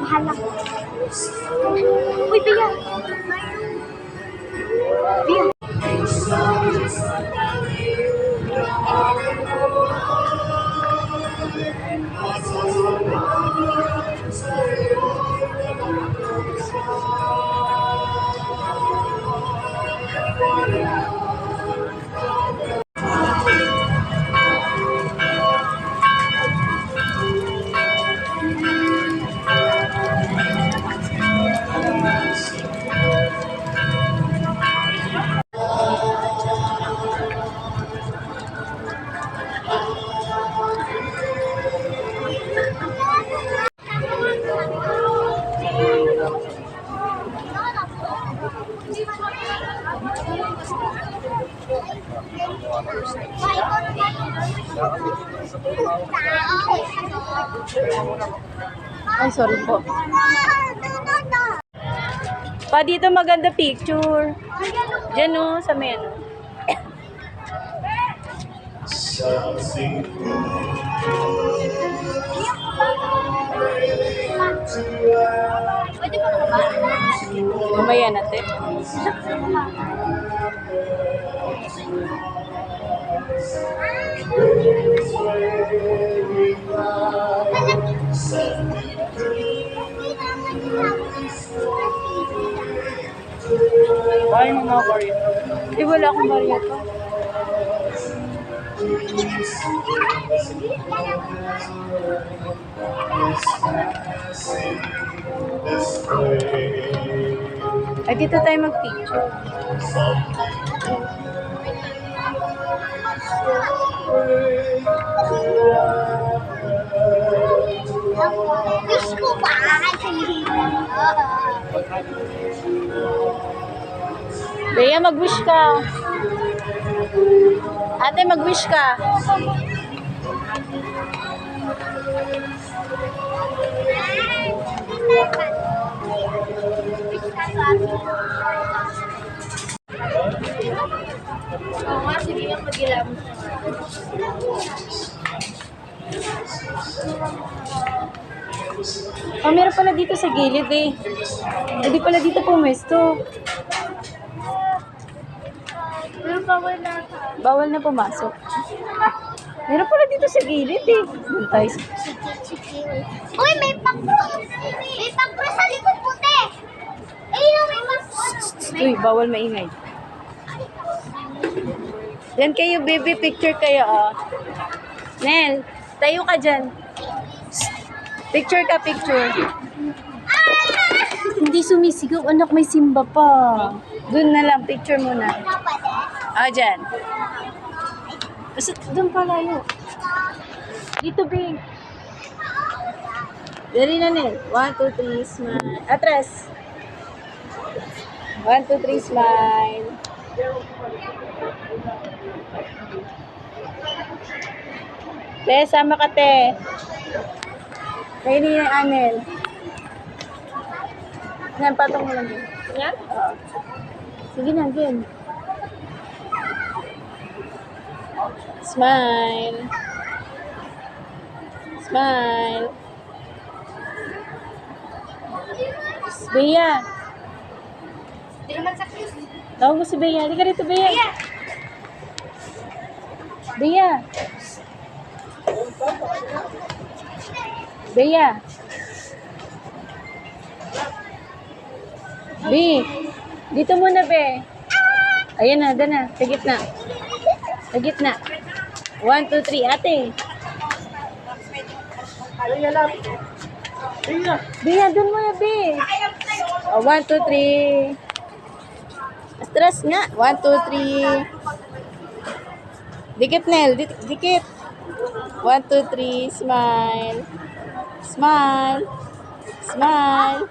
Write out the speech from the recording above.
Mahal ako. Uy, Bia! Bia! Ay, sorry po. Pa, dito maganda picture. Diyan o, sa may ano. Pwede pa ba? Mamaya natin. Bahay mo mga Korean. Eh, wala akong barya pa. Ay, dito tayo mag-picture. Wish ko ba? Bea, mag-wish ka. Ate, mag-wish ka. Oo nga, sige nga mag-ilam. Oh, meron pala dito sa gilid eh. Hindi pala dito pumesto. Pero bawal na ka. Bawal na pumasok. Meron pala dito sa gilid eh. Doon tayo. Uy, may pakpro! May pakpro sa likod puti! Ayun, may pakpro! Uy, bawal maingay. Diyan kayo, baby. Picture kayo, oh. Nel, tayo ka dyan. Picture ka, picture. Hindi sumisigaw, anak. May simba pa. Doon na lang, picture muna. Ah, dyan. Kasi doon pala yun. Dito, babe. Dali na, Nel. 1, 2, 3, smile. Atras. 1, 2, 3, smile. Te, sama ka, te. Kayo ni Anel. Yan, patong mo lang din. Yan? Oo. Sige na, again. Smile. Smile. Bea. Hindi naman sakit. Tawag mo si Bea. Hindi ka rito, Bea. Bea. Bea. Be. Dito muna, Be. Ayan na, dyan na. Sa gitna. Sa gitna. 1, 2, 3. Ate. Bea, dun muna, Be. 1, 2, 3. Stress nga. 1, 2, 3. Dikit, Nel. Dikit. 1, 2, 3. Smile. Smile. Smile.